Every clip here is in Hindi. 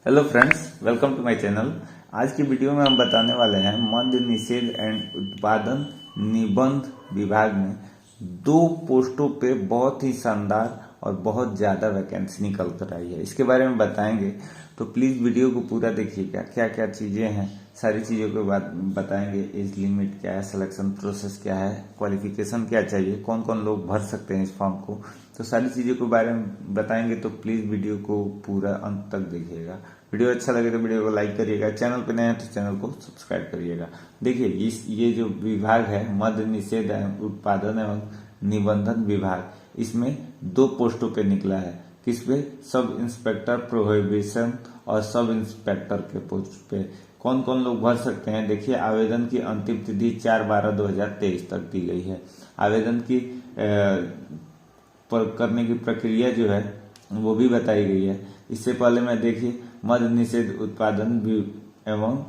Hello friends, welcome to my channel. आज की वीडियो में हम बताने वाले हैं मद्य निषेध एंड उत्पादन निबंध विभाग में दो पोस्टों पे बहुत ही शानदार और बहुत ज़्यादा वैकेंसी निकल कर आई है। इसके बारे में बताएंगे, तो प्लीज़ वीडियो को पूरा देखिएगा। क्या क्या चीज़ें हैं, सारी चीज़ों के बाद बताएंगे। एज लिमिट क्या है, सिलेक्शन प्रोसेस क्या है, क्वालिफिकेशन क्या चाहिए, कौन कौन लोग भर सकते हैं इस फॉर्म को, तो सारी चीज़ों के बारे में बताएंगे। तो प्लीज़ वीडियो को पूरा अंत तक देखिएगा। वीडियो अच्छा लगे तो वीडियो को लाइक करिएगा, चैनल पर नए हैं तो चैनल को सब्सक्राइब करिएगा। देखिए, ये जो विभाग है मद्य निषेध उत्पादन एवं निबंधन विभाग, इसमें दो पोस्टों पे निकला है। किस पे? सब इंस्पेक्टर प्रोहिबिशन और सब इंस्पेक्टर के पोस्ट पे कौन कौन लोग भर सकते हैं। देखिए, आवेदन की अंतिम तिथि 4/12/2023 तक दी गई है। आवेदन की करने की प्रक्रिया जो है वो भी बताई गई है। इससे पहले मैं देखिए, मद्य निषेध उत्पादन एवं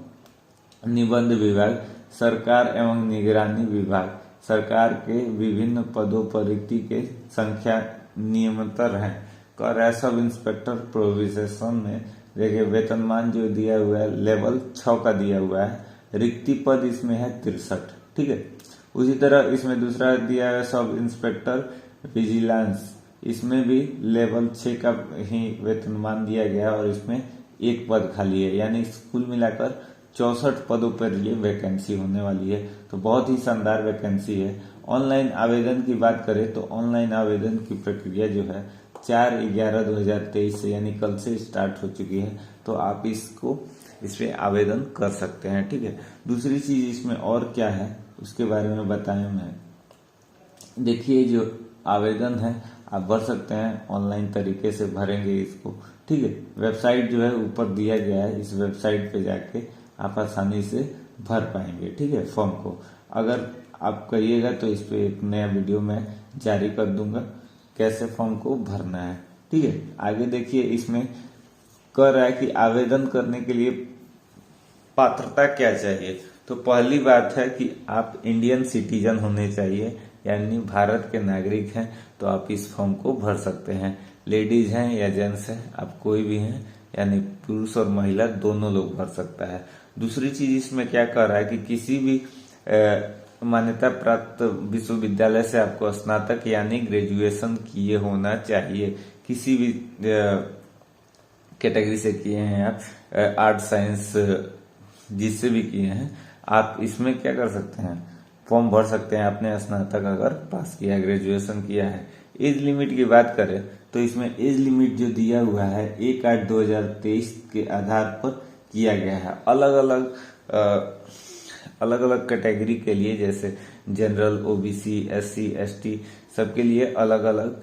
निबंध विभाग सरकार एवं निगरानी विभाग, सरकार के विभिन्न पदों पर रिक्ति के संख्या नियमितर है। कर है सब इंस्पेक्टर प्रोहिबिशन में देखिए, वेतनमान जो दिया हुआ है लेवल 6 का दिया हुआ है। रिक्ति पद इसमें है 63। ठीक है। उसी तरह इसमें दूसरा दिया है सब इंस्पेक्टर विजिलेंस, इसमें भी लेवल 6 का ही वेतनमान दिया गया और इसमें एक पद खाली है। यानी कुल मिलाकर 64 पदों पर ये वैकेंसी होने वाली है। तो बहुत ही शानदार वैकेंसी है। ऑनलाइन आवेदन की बात करें तो ऑनलाइन आवेदन की प्रक्रिया जो है 4/11/2023 से यानी कल से स्टार्ट हो चुकी है। तो आप इस पे आवेदन कर सकते हैं। ठीक है। दूसरी चीज इसमें और क्या है उसके बारे में बताएं मैं। देखिए, जो आवेदन है आप भर सकते हैं, ऑनलाइन तरीके से भरेंगे इसको। ठीक है। वेबसाइट जो है ऊपर दिया गया है, इस वेबसाइट पे जाके आप आसानी से भर पाएंगे। ठीक है, फॉर्म को। अगर आप कहिएगा तो इस पे एक नया वीडियो मैं जारी कर दूंगा कैसे फॉर्म को भरना है। ठीक है। आगे देखिए, इसमें कह रहा है कि आवेदन करने के लिए पात्रता क्या चाहिए। तो पहली बात है कि आप इंडियन सिटीजन होने चाहिए, यानी भारत के नागरिक हैं, तो आप इस फॉर्म को भर सकते हैं। लेडीज हैं या जेंट्स हैं, आप कोई भी हैं, यानी पुरुष और महिला दोनों लोग भर सकता है। दूसरी चीज इसमें क्या कह रहा है कि किसी भी मान्यता प्राप्त विश्वविद्यालय से आपको स्नातक यानी ग्रेजुएशन किए होना चाहिए। किसी भी कैटेगरी से किए हैं आप, आर्ट साइंस जिससे भी किए हैं, आप इसमें क्या कर सकते हैं, फॉर्म भर सकते हैं। आपने स्नातक अगर पास किया, ग्रेजुएशन किया है। एज लिमिट की बात करें तो इसमें एज लिमिट जो दिया हुआ है 1/8/2023 के आधार पर किया गया है। अलग अलग कैटेगरी के लिए, जैसे जनरल, ओबीसी, एससी, एसटी, सबके लिए अलग अलग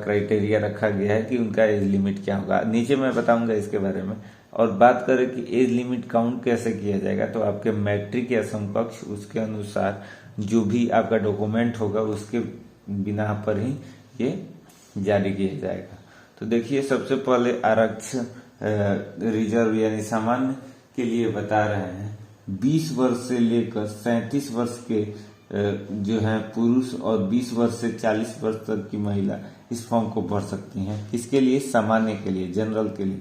क्राइटेरिया रखा गया है कि उनका एज लिमिट क्या होगा। नीचे मैं बताऊंगा इसके बारे में। और बात करें कि एज लिमिट काउंट कैसे किया जाएगा, तो आपके मैट्रिक या समकक्ष उसके अनुसार जो भी आपका डॉक्यूमेंट होगा उसके बिना पर ही ये जारी किया जाएगा। तो देखिए, सबसे पहले आरक्षण रिजर्व यानी सामान्य के लिए बता रहे हैं 20 वर्ष से लेकर 37 वर्ष के जो है पुरुष और 20 वर्ष से 40 वर्ष तक की महिला इस फॉर्म को भर सकती हैं। किसके लिए? सामान्य के लिए, जनरल के लिए।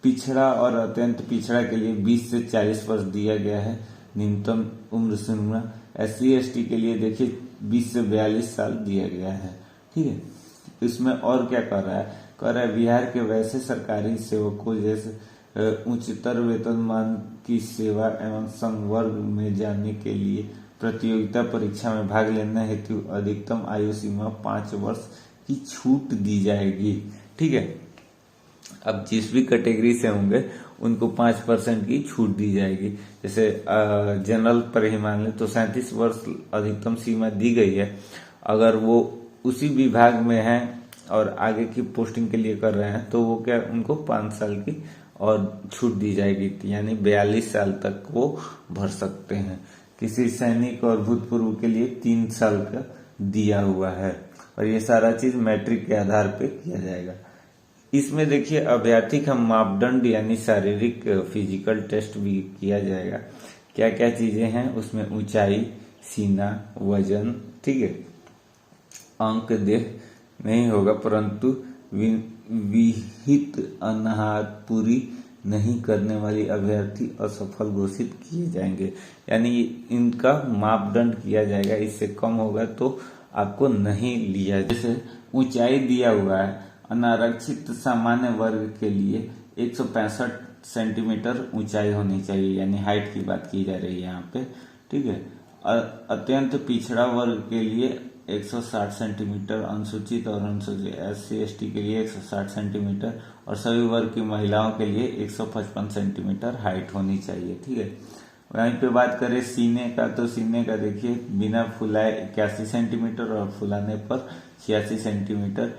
पिछड़ा और अत्यंत पिछड़ा के लिए 20 से 40 वर्ष दिया गया है न्यूनतम उम्र सीमा। एससी एसटी के लिए देखिए 20 से 42 साल दिया गया है। ठीक है। इसमें और क्या कर रहा है? कर रहा है बिहार के वैसे सरकारी सेवकों जैसे उच्चतर वेतनमान की सेवा एवं संवर्ग में जाने के लिए प्रतियोगिता परीक्षा में भाग लेने हेतु अधिकतम आयु सीमा 5 वर्ष की छूट दी जाएगी। ठीक है। अब जिस भी कैटेगरी से होंगे उनको 5% की छूट दी जाएगी। जैसे जनरल पर ही मान ले तो 37 वर्ष अधिकतम सीमा दी गई है। अगर वो उसी विभाग में हैं और आगे की पोस्टिंग के लिए कर रहे हैं तो वो क्या, उनको 5 साल की और छूट दी जाएगी, यानी 42 साल तक वो भर सकते हैं। किसी सैनिक और भूतपूर्व के लिए 3 साल का दिया हुआ है। और ये सारा चीज मैट्रिक के आधार पे किया जाएगा। इसमें देखिए, अभ्यर्थी का मापदंड यानी शारीरिक फिजिकल टेस्ट भी किया जाएगा। क्या क्या चीजें हैं उसमें? ऊंचाई, सीना, वजन। ठीक है। अंक देख नहीं होगा, परंतु विहित अनाहत पूरी नहीं करने वाली अभ्यर्थी असफल घोषित किए जाएंगे। यानी इनका मापदंड किया जाएगा, इससे कम होगा तो आपको नहीं लिया। जैसे ऊंचाई दिया हुआ है, अनारक्षित सामान्य वर्ग के लिए 165 सेंटीमीटर ऊंचाई होनी चाहिए, यानी हाइट की बात की जा रही है यहाँ पे, ठीक है। अत्यंत पिछड़ा वर्ग के लिए 160 सेंटीमीटर, अनुसूचित और अनुसूचित SC/ST के लिए 160 सेंटीमीटर और सभी वर्ग की महिलाओं के लिए 155 सेंटीमीटर हाइट होनी चाहिए, ठीक है। वहीं पे बात करें सीने का, तो सीने का देखिए बिना फुलाए 81 सेंटीमीटर और फुलाने पर 86 सेंटीमीटर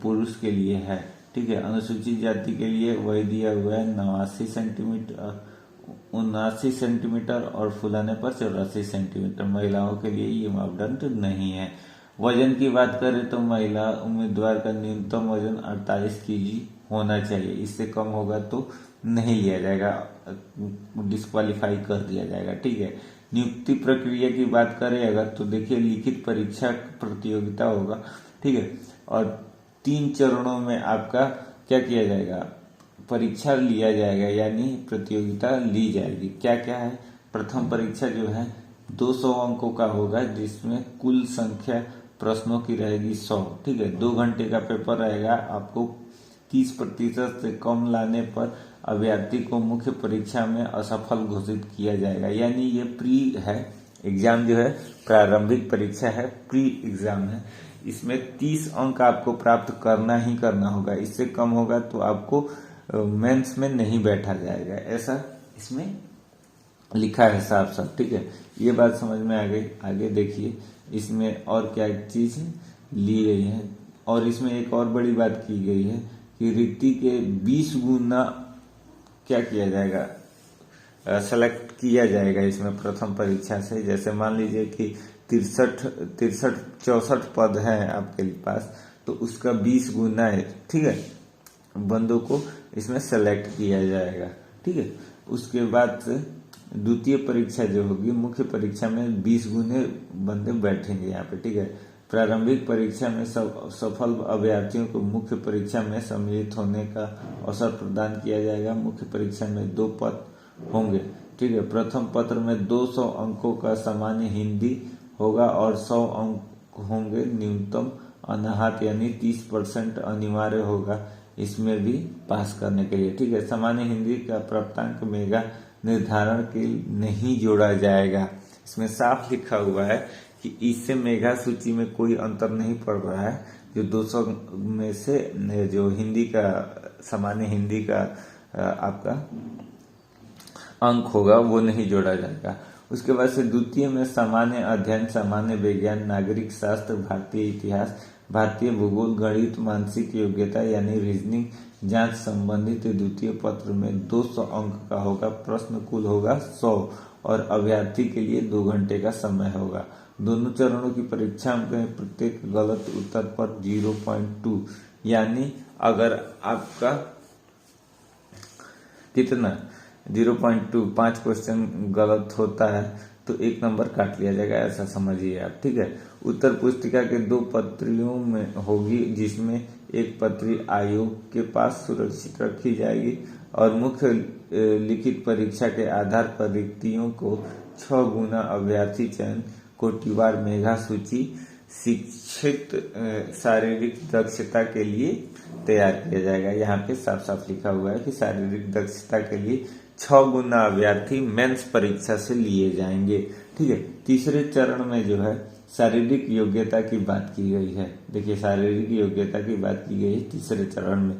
पुरुष के लिए है, ठीक है। अनुसूचित जाति के लिए वही दिया हुआ है 79 सेंटीमीटर और फुलाने पर 84 सेंटीमीटर। महिलाओं के लिए ये मापदंड नहीं है। वजन की बात करें तो महिला उम्मीदवार का न्यूनतम वजन 48 kg होना चाहिए, इससे कम होगा तो नहीं लिया जाएगा, डिस्क्वालीफाई कर दिया जाएगा, ठीक है। नियुक्ति प्रक्रिया की बात करें अगर, तो देखिए लिखित परीक्षा प्रतियोगिता होगा, ठीक है। और 3 चरणों में आपका क्या किया जाएगा, परीक्षा लिया जाएगा, यानी प्रतियोगिता ली जाएगी। क्या क्या है, प्रथम परीक्षा जो है 200 अंकों का होगा, जिसमें कुल संख्या प्रश्नों की रहेगी 100, ठीक है। 2 घंटे का पेपर रहेगा। आपको 30% से कम लाने पर अभ्यर्थी को मुख्य परीक्षा में असफल घोषित किया जाएगा। यानी ये प्री है एग्जाम, जो है प्रारंभिक परीक्षा है, प्री एग्जाम है। इसमें 30 अंक आपको प्राप्त करना ही करना होगा, इससे कम होगा तो आपको मेंस में नहीं बैठा जाएगा, ऐसा इसमें लिखा है साफ साफ, ठीक है। ये बात समझ में आ गई। आगे देखिए इसमें और क्या चीज ली गई है, और इसमें एक और बड़ी बात की गई है कि रिक्ति के 20 गुना क्या किया जाएगा, सेलेक्ट किया जाएगा इसमें प्रथम परीक्षा से। जैसे मान लीजिए कि 64 पद हैं आपके पास, तो उसका 20 गुना है, ठीक है, बंदों को इसमें सेलेक्ट किया जाएगा, ठीक है। उसके बाद द्वितीय परीक्षा जो होगी, मुख्य परीक्षा में 20 गुने बंदे बैठेंगे यहाँ पे, ठीक है। प्रारंभिक परीक्षा में सफल अभ्यर्थियों को मुख्य परीक्षा में सम्मिलित होने का अवसर प्रदान किया जाएगा। मुख्य परीक्षा में 2 पद होंगे, ठीक है। प्रथम पत्र में 200 अंकों का सामान्य हिंदी होगा और 100 अंक होंगे न्यूनतम अनाहत, यानी 30% अनिवार्य होगा इसमें भी पास करने के लिए, ठीक है। सामान्य हिंदी का प्राप्तांक मेगा निर्धारण के नहीं जोड़ा जाएगा। इसमें साफ लिखा हुआ है कि इससे मेगा सूची में कोई अंतर नहीं पड़ रहा है। जो 200 में से जो हिंदी का सामान्य हिंदी का आपका अंक होगा वो नहीं जोड़ा जाएगा। उसके बाद से द्वितीय में सामान्य अध्ययन, सामान्य विज्ञान, नागरिक शास्त्र, भारतीय इतिहास, भारतीय भूगोल, गणित, मानसिक योग्यता यानी रीजनिंग जांच संबंधित द्वितीय पत्र में 200 अंक का होगा। प्रश्न कुल होगा 100 और अभ्यर्थी के लिए 2 घंटे का समय होगा। दोनों चरणों की परीक्षा में प्रत्येक गलत उत्तर पर 0.2, यानी अगर आपका कितना 0.2 5 क्वेश्चन गलत होता है तो 1 नंबर काट लिया जाएगा, ऐसा समझिए आप, ठीक है। उत्तर पुस्तिका के 2 पत्रियों में होगी, जिसमें एक पत्री आयोग के पास सुरक्षित रखी जाएगी और मुख्य लिखित परीक्षा के आधार पर रिक्तियों को 6 गुना अभ्यर्थी चयन, कोटिवार मेधा सूची, शिक्षित शारीरिक दक्षता के लिए तैयार किया जाएगा। यहाँ पे साफ साफ लिखा हुआ है कि शारीरिक दक्षता के लिए 6 गुना अभ्यर्थी मेंस परीक्षा से लिए जाएंगे, ठीक है। तीसरे चरण में जो है शारीरिक योग्यता की बात की गई है। देखिए शारीरिक योग्यता की बात की गई है तीसरे चरण में।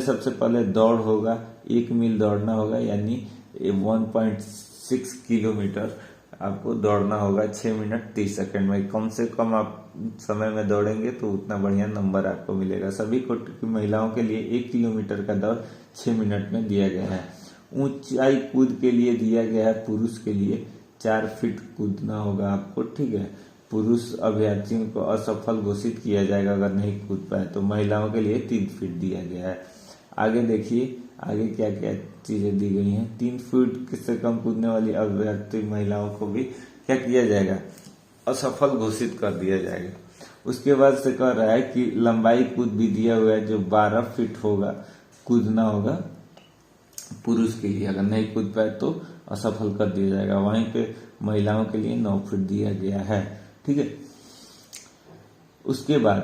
सबसे पहले दौड़ होगा, 1 मील दौड़ना होगा, यानी 1.6 किलोमीटर आपको दौड़ना होगा 6 मिनट 30 सेकंड में। कम से कम आप समय में दौड़ेंगे तो उतना बढ़िया नंबर आपको मिलेगा। सभी कोटि की महिलाओं के लिए 1 किलोमीटर का दौड़ 6 मिनट में दिया गया है। ऊंचाई कूद के लिए दिया गया है, पुरुष के लिए 4 फीट कूदना होगा आपको, ठीक है। पुरुष अभ्यर्थियों को असफल घोषित किया जाएगा अगर नहीं कूद पाए, तो महिलाओं के लिए 3 फीट दिया गया है। आगे देखिए आगे क्या क्या चीजें दी गई हैं। 3 फीट से कम कूदने वाली अभ्यर्थी महिलाओं को भी क्या किया जाएगा, असफल घोषित कर दिया जाएगा। उसके बाद से कह रहा है कि लंबाई कूद भी दिया हुआ है, जो 12 फीट होगा, कूदना होगा पुरुष के लिए अगर नहीं कूद पाए तो असफल कर दिया जाएगा। वहीं पे महिलाओं के लिए 9 फीट दिया गया है। ठीक है, उसके बाद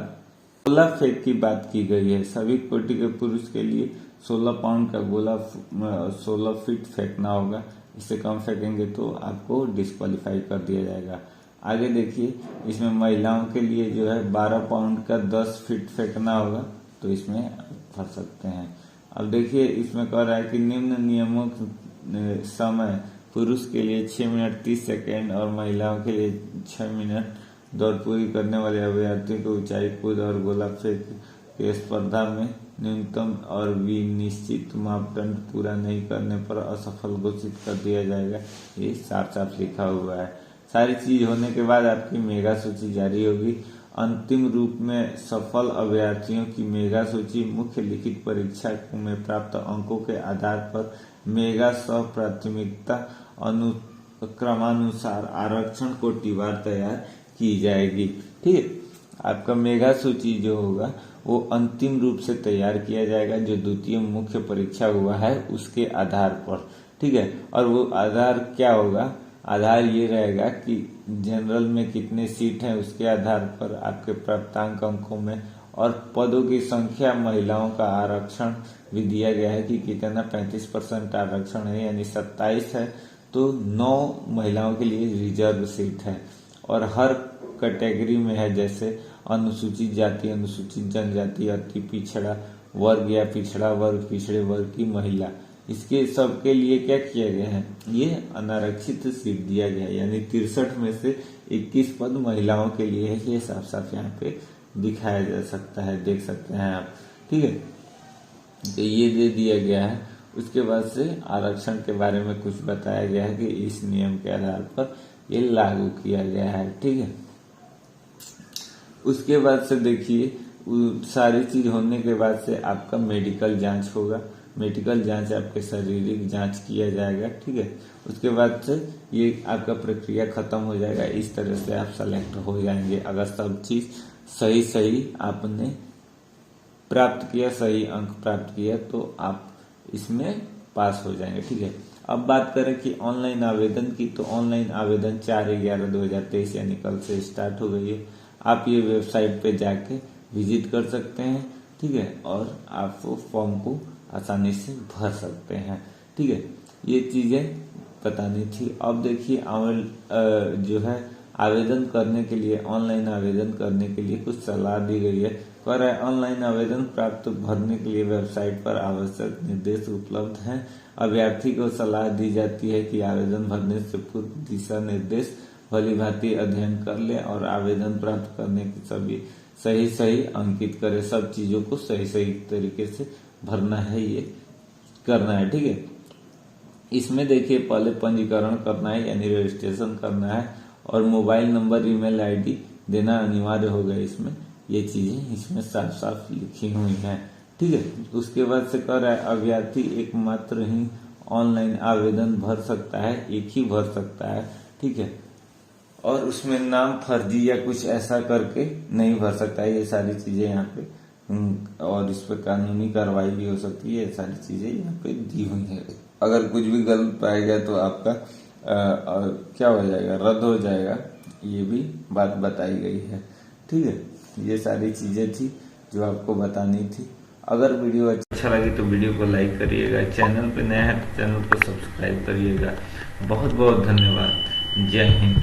गोला फेंक की बात की गई है। सभी कोटि के पुरुष के लिए 16 पाउंड का गोला 16 फीट फेंकना होगा। इससे कम फेंकेंगे तो आपको डिस्क्वालीफाई कर दिया जाएगा। आगे देखिए, इसमें महिलाओं के लिए जो है 12 पाउंड का 10 फीट फेंकना होगा, तो इसमें भर सकते हैं। अब देखिए, इसमें कह रहा है कि निम्न नियमों समय पुरुष के लिए 6 मिनट 30 सेकेंड और महिलाओं के लिए 6 मिनट दौड़ पूरी करने वाले अभ्यर्थियों को ऊंचाई कूद और गोला फेंक के स्पर्धा में न्यूनतम और विनिश्चित मापदंड पूरा नहीं करने पर असफल घोषित कर दिया जाएगा। ये साफ साफ लिखा हुआ है। सारी चीज होने के बाद आपकी मेगा सूची जारी होगी। अंतिम रूप में सफल अभ्यर्थियों की मेगा सूची मुख्य लिखित परीक्षा में प्राप्त अंकों के आधार पर मेगा सह प्राथमिकता क्रमानुसार आरक्षण कोटिवार तैयार की जाएगी। ठीक है, आपका मेगा सूची जो होगा वो अंतिम रूप से तैयार किया जाएगा, जो द्वितीय मुख्य परीक्षा हुआ है उसके आधार पर। ठीक है, और वो आधार क्या होगा? आधार ये रहेगा कि जनरल में कितने सीट हैं उसके आधार पर आपके प्राप्तांक अंकों में, और पदों की संख्या, महिलाओं का आरक्षण भी दिया गया है कि कितना 35% आरक्षण है, यानी 27 है, तो 9 महिलाओं के लिए रिजर्व सीट है। और हर कैटेगरी में है, जैसे अनुसूचित जाति, अनुसूचित जनजाति, अति पिछड़ा वर्ग या पिछड़ा वर्ग, पिछड़े वर्ग की महिला, इसके सबके लिए क्या किया गया है? ये अनारक्षित सीट दिया गया है, यानी 63 में से 21 पद महिलाओं के लिए है। ये साफ साफ यहाँ पे दिखाया जा सकता है, देख सकते हैं आप। ठीक है, तो ये दे दिया गया है। उसके बाद से आरक्षण के बारे में कुछ बताया गया है कि इस नियम के आधार पर ये लागू किया गया है। ठीक है, उसके बाद से देखिए, सारी चीज होने के बाद से आपका मेडिकल जांच होगा। मेडिकल जांच आपके शारीरिक जांच किया जाएगा। ठीक है, उसके बाद से ये आपका प्रक्रिया खत्म हो जाएगा। इस तरह से आप सेलेक्ट हो जाएंगे। अगर सब चीज सही आपने प्राप्त किया, सही अंक प्राप्त किया, तो आप इसमें पास हो जाएंगे। ठीक है, अब बात करें कि ऑनलाइन आवेदन की, तो ऑनलाइन आवेदन 4/11/2023 यानी कल से स्टार्ट हो गई है। आप ये वेबसाइट पे जाके विजिट कर सकते हैं। ठीक है, और आप फॉर्म को आसानी से भर सकते हैं। ठीक है, ये चीजें बतानी थी। अब देखिए, जो है आवेदन करने के लिए, ऑनलाइन आवेदन करने के लिए कुछ सलाह दी गई है। कह रहा है ऑनलाइन आवेदन प्राप्त भरने के लिए वेबसाइट पर आवश्यक निर्देश उपलब्ध हैं। अभ्यर्थी को सलाह दी जाती है कि आवेदन भरने से पूर्व दिशा निर्देश भली भांति अध्ययन कर ले और आवेदन प्राप्त करने की सभी सही अंकित करे। सब चीजों को सही तरीके से भरना है, ये करना है। ठीक है, इसमें देखिए, पहले पंजीकरण करना है, यानी रजिस्ट्रेशन करना है, और मोबाइल नंबर, ईमेल आईडी देना अनिवार्य होगा। इसमें ये चीजें इसमें साफ साफ लिखी हुई हैं। ठीक है, उसके बाद से कह रहा है अभ्यर्थी एकमात्र ही ऑनलाइन आवेदन भर सकता है, एक ही भर सकता है। ठीक है, और उसमें नाम फर्जी या कुछ ऐसा करके नहीं भर सकता है। ये सारी चीजें यहाँ पे और इस पर कानूनी कार्रवाई भी हो सकती है। ये सारी चीजें यहाँ पे दी हुई है। अगर कुछ भी गलत पाया गया तो आपका क्या हो जाएगा? रद्द हो जाएगा। ये भी बात बताई गई है। ठीक है, ये सारी चीजें थी जो आपको बतानी थी। अगर वीडियो अच्छा लगे तो वीडियो को लाइक करिएगा। चैनल पे नया है तो चैनल को सब्सक्राइब करिएगा। बहुत बहुत धन्यवाद। जय हिंद।